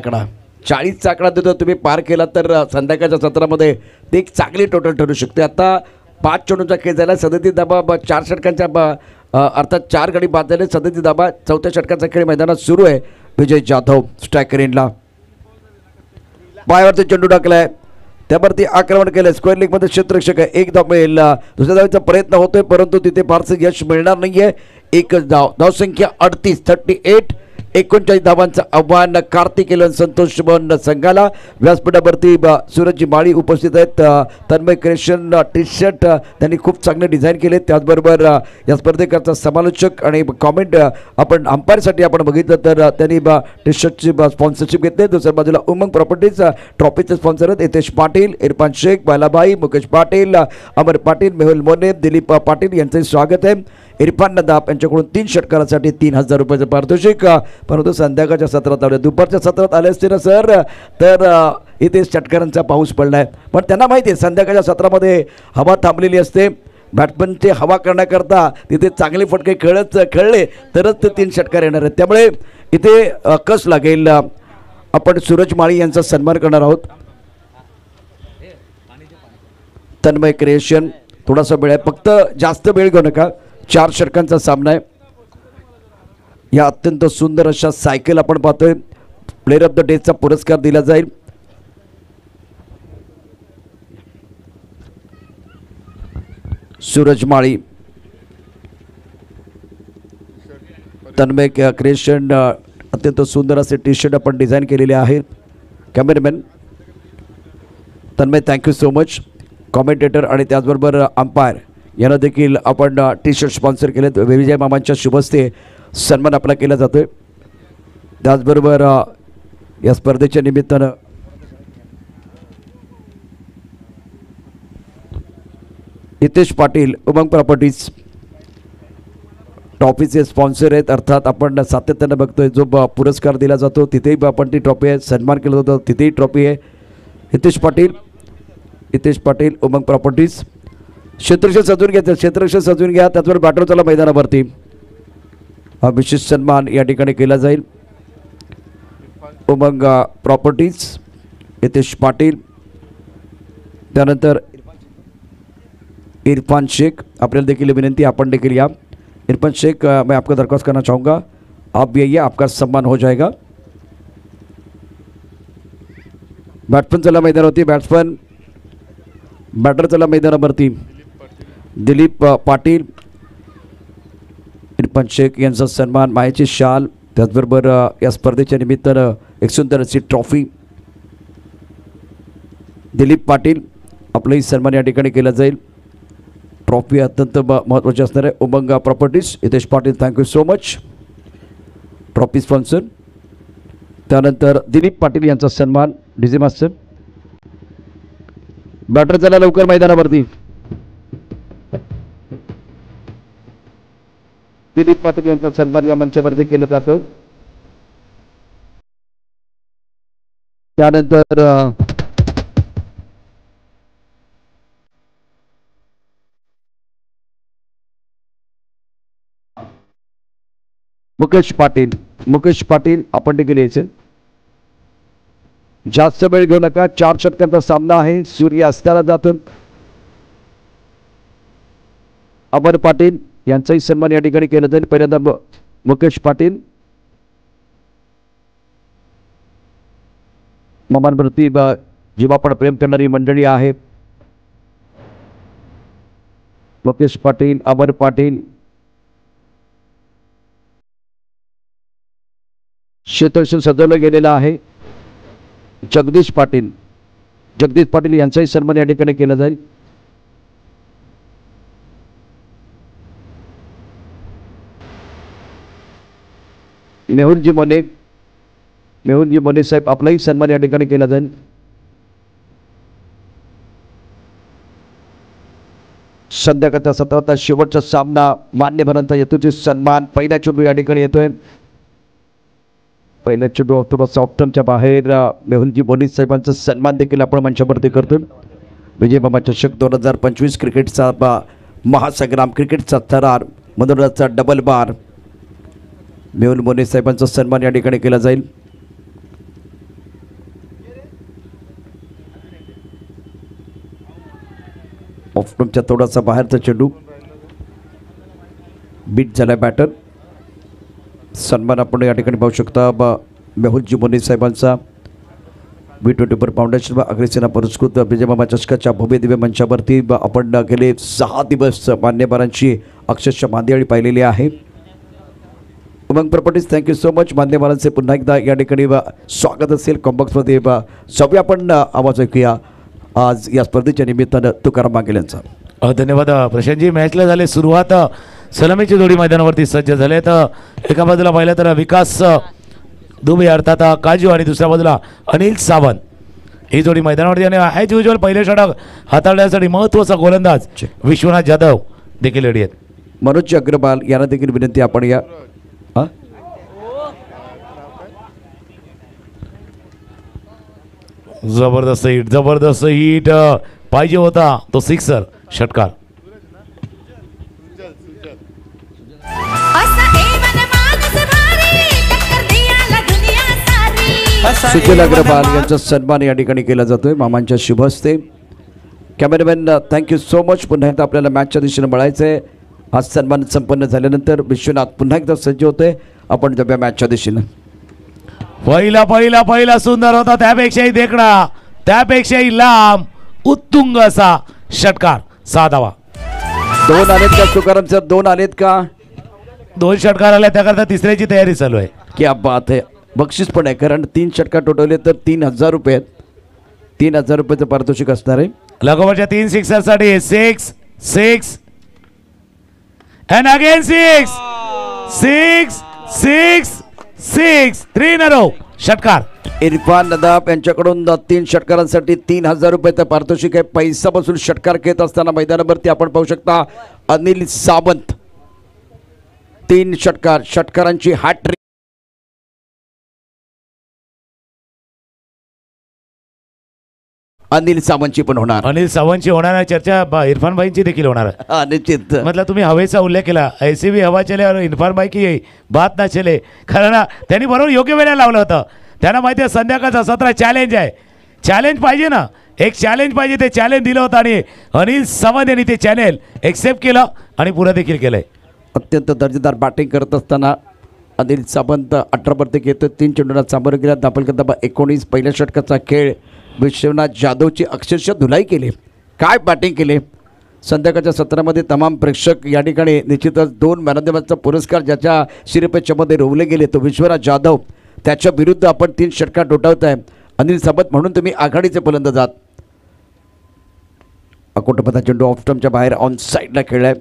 आकडा जर तुम्ही पार केला तर संध्याकाळच्या सत्रामध्ये ते एक चांगली टोटल ठरू शकते. आता 5 चेंडूचा खेळ झाला, 37 धाबा 4 षटकांच्या अर्थात 4 गडी बाद झाले, 37 धाबा. 4थ्या षटकाचा खेळ मैदानात सुरू आहे. विजय जाधव स्ट्रायकर एंडला पायावरती चेंडू टाकलाय, त्यावरती आक्रमण केलं. स्क्वेअर लीगमध्ये क्षेत्ररक्षक आहे, 1 धाव मिळेल. दुसऱ्या धावेचा प्रयत्न होतोय परंतु तिथे फारसं यश मिळणार नाहीये. 1च धाव. धावसंख्या 38, 39 धावांचं आव्हान कार्तिकेलन संतोष भवन संघाला. व्यासपीठावरती सूरज माळी उपस्थित आहेत. तन्मय क्रिएशन टी शर्ट त्यांनी खूप चांगले डिझाईन केले. त्याचबरोबर या स्पर्धेकरता समालोचक आणि कॉमेंट आपण अंपायरसाठी आपण बघितलं तर त्यांनी टी शर्टची स्पॉन्सरशिप घेतली. दुसऱ्या बाजूला उमंग प्रॉपर्टीज ट्रॉफीचे स्पॉन्सर आहेत हितेश पाटील, इरफान शेख, बालाबाई, मुकेश पाटील, अमर पाटील, मेहुल मोने, दिलीप पाटील यांचे स्वागत आहे. इरफान नदाब यांच्याकडून 3 षटकारासाठी 3000 रुपयाचं पारितोषिक. परंतु संध्याकाळच्या सत्रात आले, दुपारच्या सत्रात आले असते ना सर तर इथे षटकारांचा पाऊस पडला आहे. पण त्यांना माहिती आहे संध्याकाळच्या सत्रामध्ये हवा थांबलेली असते. बॅट्समनचे हवा करण्याकरता तिथे चांगले फटके खेळले तरच ते 3 षटकार येणार आहेत. त्यामुळे इथे कस लागेल. आपण सूरज माळी यांचा सन्मान करणार आहोत. तन्मय क्रिएशन थोडासा वेळ आहे, फक्त जास्त वेळ घेऊ नका. 4 षटकांचा सामना आहे. या अत्यंत सुंदर अशा सायकल आपण पाहतोय. प्लेअर ऑफ द डेचा पुरस्कार दिला जाईल. सूरज माळी, तन्मय क्रिएशन अत्यंत सुंदर असे टी शर्ट आपण डिझाईन केलेले आहेत. Cameraman Tanmay thank you so much. Commentator आणि त्याचबरोबर अंपायर यांना देखील आपण टी शर्ट स्पॉन्सर केलेत. विजय मामांच्या शुभस्ते सन्मान आपला केला जातोय. त्याचबरोबर या स्पर्धेच्या निमित्तानं हितेश पाटील, उमंग प्रॉपर्टीज ट्रॉफीचे स्पॉन्सर आहेत. अर्थात आपण सातत्यानं बघतोय जो पुरस्कार दिला जातो तिथेही आपण ती ट्रॉफी आहे, सन्मान केला जातो तिथेही ट्रॉफी आहे. हितेश पाटील, उमंग प्रॉपर्टीज. क्षेत्ररक्षक सजून घ्या. त्याचबरोबर बॅटर चला मैदानावरती. हा विशेष सन्मान या ठिकाणी केला जाईल. उमंग प्रॉपर्टीज हितेश पाटील, त्यानंतर इरफान शेख। आपल्याला देखील विनंती, आपण देखील या। इरफान शेख, मैं आपको दरख्वास्त करना चाहूँगा, आप भी आइए, आपका सम्मान हो जाएगा। बॅट्समन चला मैदानावरती, बॅटर चला मैदानावरती। दिलीप पाटील, इरफान शेख यांचा सन्मान, मायेची शाल, त्याचबरोबर या स्पर्धेच्या निमित्तानं एक सुंदर अशी ट्रॉफी। दिलीप पाटील, आपलाही सन्मान या ठिकाणी केला जाईल। ट्रॉफी अत्यंत महत्त्वाची असणार आहे। Umang properties, Hitesh Patil, thank you so much, trophy sponsor. त्यानंतर दिलीप पाटील यांचा सन्मान, डीजे मास्टर। बॅटर चला लवकर मैदानावरती। दिलीप पाटील यांचा सन्मान या मंचावरती केलं जातं। त्यानंतर मुकेश पाटील आपण देखील यायचे। जास्त वेळ घेऊ नका, 4 षटकांचा सामना आहे, सूर्य अस्ताला जातो। अमर पाटील यांचाही सन्मान या ठिकाणी केला जाईल। पहिल्यांदा मुकेश पाटील, मामांवरती जेव्हा पण प्रेम करणारी मंडळी आहे, मुकेश पाटील, अमर पाटील, क्षेत्रक्षण सजवलं गेलेलं आहे। जगदीश पाटील यांचाही सन्मान या ठिकाणी केला जाईल। मेहुलजी मोने साहेब, आपलाही सन्मान या ठिकाणी केला जाईल। संध्याकाळचा 17 शेवटचा सामना, मान्यवरांचा येतोय सन्मान। पहिला चेंडू या ठिकाणी येतोय, पहिल्या चेंडू थोडासा ऑप्टमच्या बाहेर। मेहुलजी मोने साहेबांचा सन्मान देखील आपण मंचावरती करतो। विजय मामा चषक 2025 क्रिकेटचा महासंग्राम, क्रिकेटचा थरार, मनोरंजनाचा डबल बार, मेहुल मोने साहेबांचा सन्मान या ठिकाणी केला जाईल। ऑफस्टंपच्या थोडासा बाहेरचा चेंडू, बीट झाला बॅटर। सन्मान आपण या ठिकाणी पाहू शकता मेहुलजी मोने साहेबांचा। B24 फाउंडेशन व अग्रसेना पुरस्कृत विजय मामा चषकाच्या भव्य दिव्य मंचावरती आपण गेले 6 दिवस मान्यवरांची अक्षरशः मांदियाळी पाहिलेली आहे। Umang properties, thank you so much. मान्यवरांचे पुन्हा एकदा या ठिकाणी स्वागत असेल। कॉम्बॉक्समध्ये सगळे आपण आवाज ऐकूया आज या स्पर्धेच्या निमित्तानं तुकाराम मांगेल यांचा। धन्यवाद प्रशांतजी। मॅचला झाले सुरुवात, सलामीची जोडी मैदानावरती सज्ज झाले। तर एका बाजूला पाहिलं तर विकास दुबे अर्थात काजू आणि दुसऱ्या बाजूला अनिल सावंत, ही जोडी मैदानावरती। आणि ॲज युजल पहिले षटक हाताळण्यासाठी महत्त्वाचा गोलंदाज विश्वनाथ जाधव देखील रेडी आहेत। मनोज अग्रवाल यांना देखील विनंती, आपण या। जबरदस्त हिट पाहिजे होता तो सिक्सर षटकार। सुजल अग्रवाल यांचा सन्मान या ठिकाणी केला जातोय मामांच्या शुभ हस्ते। Cameraman, thank you so much. पुन्हा एकदा आपल्याला मॅचच्या दिशेने बळायचंय। हा सन्मान संपन्न झाल्यानंतर विश्वनाथ पुन्हा एकदा सज्ज होते, आपण जाऊया मॅचच्या दिशेने। पहिला सुंदर होता, त्यापेक्षाही देखणा, त्यापेक्षाही लांब, उत्तुंग असा षटकार, 6 धावा। 2 आलेत का तुकाराम सर? 2 आलेत का? 2 षटकार आले, त्याकरता तिसऱ्याची तयारी चालू आहे। क्या बात है। बक्षीस पण आहे, कारण 3 षटकार टोटवले तर 3000 रुपये आहेत। 3000 रुपयाचं पारितोषिक असणार आहे। लगोवरच्या 3 सिक्सरसाठी 6 and again 6 3 in a row षटकार। इरफान नदाब यांच्याकडून 3 षटकारांसाठी 3000 रुपयाचं पारितोषिक आहे। पैसा बसून षटकार खेळत असताना मैदानावरती आपण पाहू शकता अनिल सावंत, 3 षटकारांची हॅट्रिक। अनिल सावंतची पण होणार, अनिल सावंतची होणार चर्चा, इरफान भाईंची देखील होणार है। निश्चित। मतलब तुम्ही हवेचा उल्लेख केला, ऐसी भी हवा चले और इरफान भाई की बात ना चले, कारण त्यांनी बरोबर योग्य वेळेला लावलं होतं। त्यांना माहिती आहे संध्याकाळचा 17 चॅलेंज आहे, चॅलेंज पाहिजे ना, एक चॅलेंज पाहिजे. ते चॅलेंज दिलं होतं आणि अनिल सावंत यांनी ते चॅलेंज एक्सेप्ट केलं आणि पुढे देखील केलंय. अत्यंत दर्जेदार बॅटिंग करत असताना अनिल सावंत 18 घेतो. 3 चेंडूंना सामोरं गेला. दापल करता 19. पहिल्या षटकाचा खेळ. विश्वनाथ जाधवची अक्षरशः धुलाई केली. काय बॅटिंग केली. संध्याकाळच्या सत्रामध्ये तमाम प्रेक्षक या ठिकाणी निश्चितच 2 मॅन ऑफ द मॅचचा पुरस्कार ज्याच्या शिरपेच्यामध्ये रोवले गेले तो विश्वनाथ जाधव. त्याच्या विरुद्ध आपण 3 षटकार डोटावत आहे. अनिल सावंत म्हणून तुम्ही आघाडीचे फलंदाज आहात. अकोटपथा चेंडू ऑफ स्टंपच्या बाहेर ऑन साईडला खेळलाय.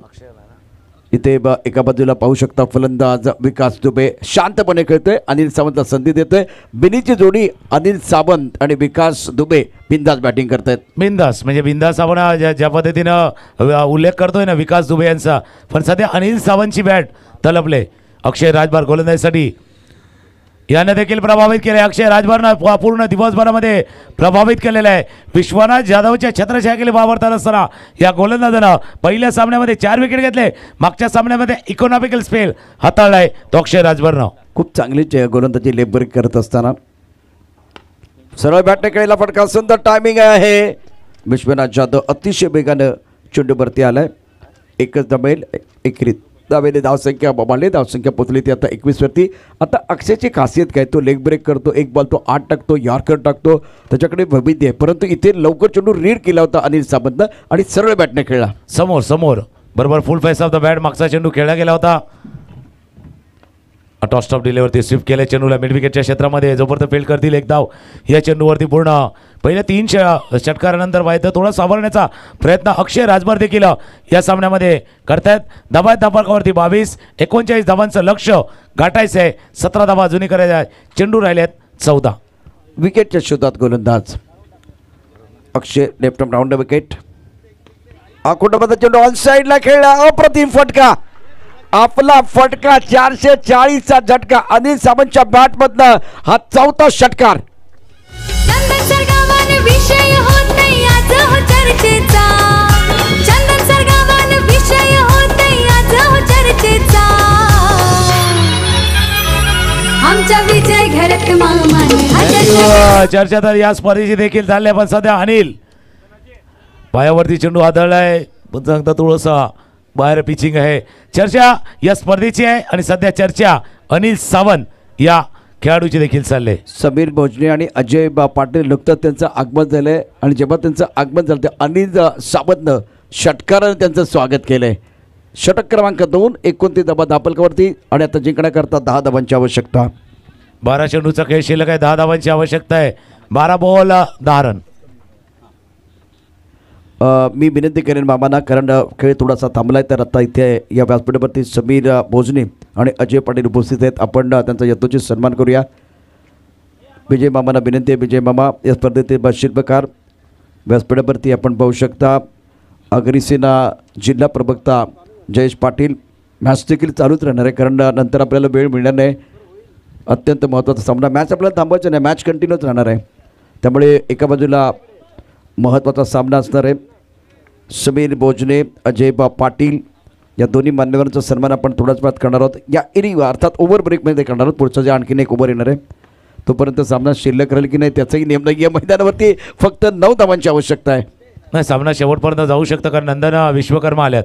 इथे एका बाजूला पाहू शकता फलंदाज विकास दुबे शांतपणे खेळतोय. अनिल सावंतला संधी देतोय. बिनीची जोडी अनिल सावंत आणि विकास दुबे बिंदास बॅटिंग करतायत. बिंदास म्हणजे बिंदास आपण ज्या पद्धतीनं उल्लेख करतोय ना विकास दुबे यांचा, पण सध्या अनिल सावंतची बॅट तलपले. अक्षय राजभार गोलंदाजीसाठी यानं देखील प्रभावित केले. अक्षय राजभारनं पूर्ण दिवसभरामध्ये प्रभावित केलेलं आहे. विश्वनाथ जाधवच्या छत्रछायाखाली वावरतात असताना या गोलंदाजानं पहिल्या सामन्यामध्ये 4 विकेट घेतले. मागच्या सामन्यामध्ये इकॉनॉमिकल स्पेल हाताळलाय तो अक्षय राजभारनं. खूप चांगलीच गोलंदाजी लेग ब्रेक करत असताना सरळ बॅटने खेळायला फटका. सुंदर टायमिंग आहे. विश्वनाथ जाधव अतिशय वेगानं चेंडूवरती आलाय. एकच दमेल एकरीत दावेने धावसंख्या बबाले. धावसंख्या पोचली ती आता 21 वरती. आता अक्षयची खासियत काय, तो लेग ब्रेक करतो. एक बॉल तो 8 टाकतो, यॉर्कर टाकतो. त्याच्याकडे वैविध्य आहे. परंतु इथे लवकर चेंडू रीड केला होता अनिल सावंतनं आणि सरळ बॅटने खेळला. समोर बरोबर फुल फेस ऑफ द बॅट मागचा चेंडू खेळला गेला होता. टॉस स्टॉप डिलेवरती स्विप केल्या चेंडूला मिड विकेटच्या क्षेत्रामध्ये. जोपर्यंत फील्ड करतील एक धाव या चेंडूवरती पूर्ण. पहिल्या 3 षटकारानंतर व्हायचं थोडं सावरण्याचा प्रयत्न अक्षय राजभार देखील या सामन्यामध्ये करतायत. धावा धापावरती 22-39 धावांचं लक्ष गाठायचं आहे. 17 धावा अजूनही करायच्या. चेंडू राहिल्यात 14. विकेटच्या शोधात गोलंदाज अक्षय. Left round wicket. अकोटपथा चेंडू ऑन साईडला खेळला. अप्रतिम फटका. आपला फटका 440चा झटका. अनिल सावंतच्या बॅटमधनं हा 4था षटकार. चंदन सरगावान विषय होत नाही आज हो चर्चेचा. चंदन सरगावान विषय होत नाही आज हो चर्चेचा. आमचा विजय घरात मामाने चर्चा तर या स्पर्धेची देखील चालली आहे. पण सध्या अनिल पायावरती चेंडू आदळलाय. पण सांगता थोडंसं बाहेर पिचिंग आहे. चर्चा या स्पर्धेची आहे आणि सध्या चर्चा अनिल सावंत या खेळाडूची देखील चालले. समीर भोजने आणि अजय पाटील नुकतंच त्यांचं आगमन झालंय आणि जेव्हा त्यांचं आगमन झालं ते अनिल सावंतनं षटकारानं त्यांचं स्वागत केलंय. षटक क्रमांक 2. 29 धावा दापलकावरती आणि आता जिंकण्याकरता 10 धावांची आवश्यकता. 12 चेंडूचा खेळ शिल्लक आहे. 10 धावांची आवश्यकता आहे. 12 बॉल 10 रन. मी विनंती करेन मामांना, कारण खेळ थोडासा थांबला आहे. तर आता इथे या व्यासपीठावरती समीर भोजने आणि अजय पाटील उपस्थित आहेत. आपण त्यांचा यथोचित सन्मान करूया. विजय मामांना विनंती आहे. विजय मामा या स्पर्धेतील शिल्पकार. व्यासपीठावरती आपण पाहू शकता अग्रसेना जिल्हा प्रवक्ता जयेश पाटील. मॅच देखील चालूच राहणार आहे, कारण नंतर आपल्याला वेळ मिळणार नाही. अत्यंत महत्त्वाचा सामना. मॅच आपल्याला थांबवायचं नाही, मॅच कंटिन्यूच राहणार आहे. त्यामुळे एका बाजूला महत्त्वाचा सामना असणार आहे. समीर भोजने अजय पाटील या दोन्ही मान्यवरांचा सन्मान आपण थोड्याच वेळात करणार आहोत. या इनिंग अर्थात ओव्हर ब्रेकमध्ये करणार आहोत. पुढचा जे आणखीन एक ओव्हर येणार आहे तोपर्यंत सामना शिल्लक राहील की नाही त्याचाही नेम नाही. या मैदानावरती फक्त 9 धावांची आवश्यकता आहे. नाही, सामना शेवटपर्यंत जाऊ शकतं, कारण नंदन विश्वकर्मा आल्यात.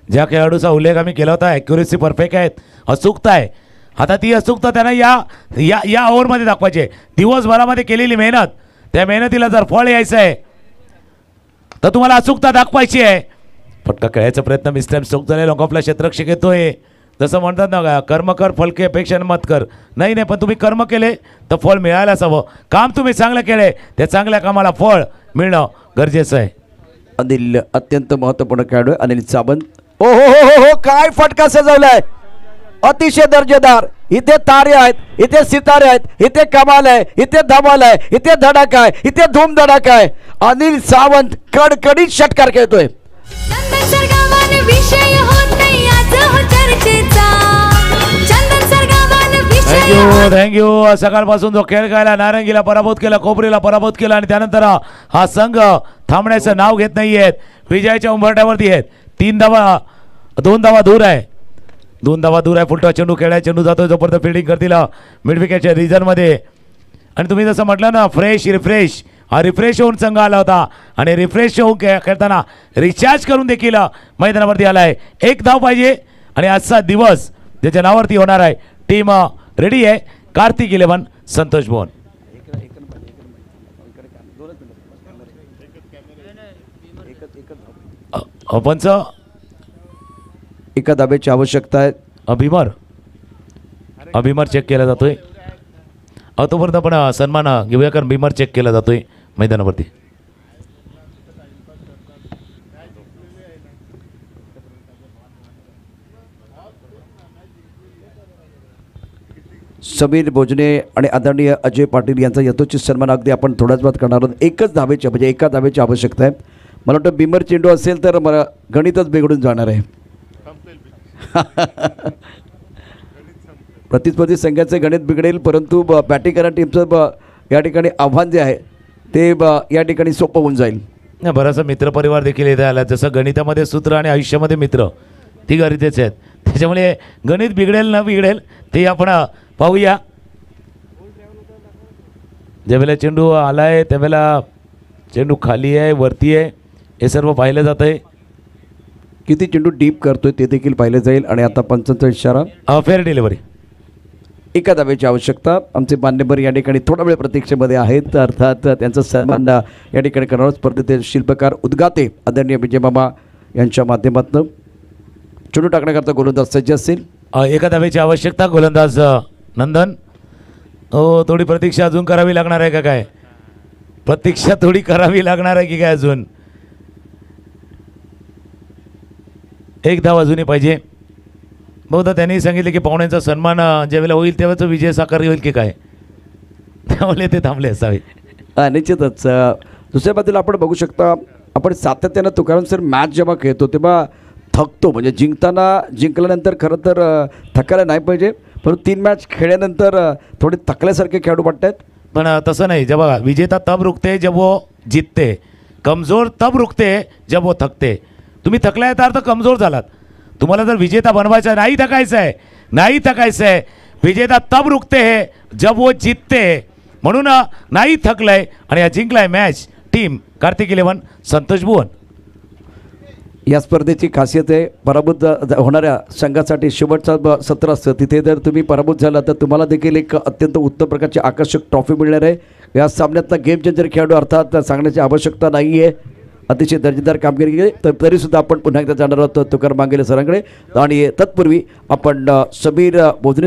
ज्या खेळाडूचा उल्लेख आम्ही केला होता, ॲक्युरेसी परफेक्ट आहेत, अचूकता आहे. आता ती अचूकता त्यांना या ओव्हरमध्ये दाखवायची आहे. दिवसभरामध्ये केलेली मेहनत, त्या मेहनतीला जर फळ यायचं आहे तर तुम्हाला अचूकता दाखवायची आहे. फटका खेळायचा प्रयत्न मिस्टर चूक झाले. लोकांना क्षेत्ररक्षक येतोय. जसं म्हणतात ना, कर्म कर फल के अपेक्षा मत कर. नाही, पण तुम्ही कर्म केले तर फळ मिळायलाच हवं. काम तुम्ही चांगलं केले, त्या चांगल्या कामाला फळ मिळणं गरजेचं आहे. अनिल अत्यंत महत्त्वपूर्ण खेळाडू आहे अनिल सावंत. ओ हो हो हो हो, काय फटका सजवलाय. अतिशय दर्जेदार. इथे तारे आहेत, इथे सितारे आहेत, इथे कमाल आहे, इथे धमाल आहे, इथे धडाका आहे, इथे धूम धडाका आहे. अनिल सावंत कडकडीत षटकार खेळतोय. चंदन सरगावान विषय होत नाही आज हो चर्चेचा. चंदन सरगावान विषय थँक्यू. सकाळपासून जो खेळ खेळला, नारंगीला पराभूत केला, खोबरीला पराभूत केला आणि त्यानंतर हा संघ थांबण्याचं नाव घेत नाही आहेत. विजयाच्या उंबरठ्यावरती आहेत. 2 धावा दूर आहे. 2 धावा दूर आहे. फुलटॉस चेंडू खेळाय. चेंडू जातोय जोपर्यंत फिल्डिंग करतील मिड विकेटच्या रिजनमध्ये. आणि तुम्ही जसं म्हटलं ना, फ्रेश रिफ्रेश रिफ्रेश होऊन संघ आला होता आणि रिफ्रेश होऊन खेळताना रिचार्ज करून देखील मैदानावरती आला आहे. 1 धाव पाहिजे आणि आजचा दिवस ज्याच्या नावावरती होणार आहे. टीम रेडी आहे. कार्तिक 11 संतोष भुवन. पंच एका धाब्याची आवश्यकता आहे. भीमर चेक केला जातोय. तोपर्यंत आपण सन्मान घेऊया कारण भीमर चेक केला जातोय मैदानावरती. समीर भोजने आणि आदरणीय अजय पाटील यांचा यथोचित सन्मान अगदी आपण थोड्याच वेळात करणार आहोत. एकच धावेची म्हणजे एका धावेची आवश्यकता आहे. मला वाटतं बिमर चेंडू असेल तर मला गणितच बिघडून जाणार आहे. प्रतिस्पर्धी संघाचे गणित बिघडेल परंतु बॅटिंग करणाऱ्या टीमचं या ठिकाणी आव्हान जे आहे ते या ठिकाणी सोपं होऊन जाईल. नाही बराचसा मित्रपरिवार देखील इथे आला. जसं गणितामध्ये सूत्र आणि आयुष्यामध्ये मित्र ती गरजेचे आहेत. त्याच्यामुळे गणित बिघडेल न बिघडेल ते आपण पाहूया. ज्यावेळेला चेंडू आला आहे त्यावेळेला चेंडू खाली आहे वरती आहे हे सर्व पाहिलं जात आहे. किती चेंडू डीप करतोय ते देखील पाहिलं जाईल. आणि आता पंचांचा इशारा फेअर डिलिव्हरी. एका धावेची आवश्यकता. आमचे मान्यवर या ठिकाणी थोडा वेळ प्रतीक्षेमध्ये आहेत. अर्थात त्यांचा सन्मान या ठिकाणी करणार. स्पर्धेतील शिल्पकार उद्गाते आदरणीय विजय मामा यांच्या माध्यमातून चेंडू टाकण्याकरता गोलंदाज सज्ज असतील. एका धावेची आवश्यकता. गोलंदाज नंदन. थोडी प्रतीक्षा अजून करावी लागणार आहे का काय? प्रतीक्षा थोडी करावी लागणार आहे की काय अजून? 1 धाव अजूनही पाहिजे. बहुधा त्यांनी सांगितले की पाहुण्यांचा सन्मान ज्यावेळेला होईल त्यावेळेचा विजय साकार होईल की काय त्यामुळे ते थांबले असावे. निश्चितच. दुसऱ्या बाजूला आपण बघू शकता आपण सातत्यानं तुकाराम सर मॅच जेव्हा खेळतो तेव्हा थकतो. म्हणजे जिंकल्यानंतर खरं तर थकायला नाही पाहिजे परंतु 3 मॅच खेळल्यानंतर थोडे थकल्यासारखे खेळाडू वाटतात. पण तसं नाही. जब विजेता तब रुकते जब वो जीतते. कमजोर तब रुकते जब वो थकते. तुम्ही थकलाय तर अर्थ कमजोर झालात. तुम्हाला जर विजेता बनवायचा नाही थकायचं आहे. विजेता तब रुकते है जब वो जीतते. म्हणून नाही थकलाय आणि जिंकलाय मॅच टीम कार्तिक 11 संतोष भुवन. या स्पर्धेची खासियत आहे पराभूत होणाऱ्या संघासाठी शेवटचा सत्र असतं. तिथे जर तुम्ही पराभूत झाला तर तुम्हाला देखील एक अत्यंत उत्तम प्रकारची आकर्षक ट्रॉफी मिळणार आहे. या सामन्यातला गेम चेंजर खेळाडू अर्थात सांगण्याची आवश्यकता नाही आहे. अतिशय दर्जेदार कामगिरी केली तर तरीसुद्धा आपण पुन्हा एकदा जाणार आहोत तुकाराम मांगेले सरांकडे. आणि तत्पूर्वी आपण समीर भोजने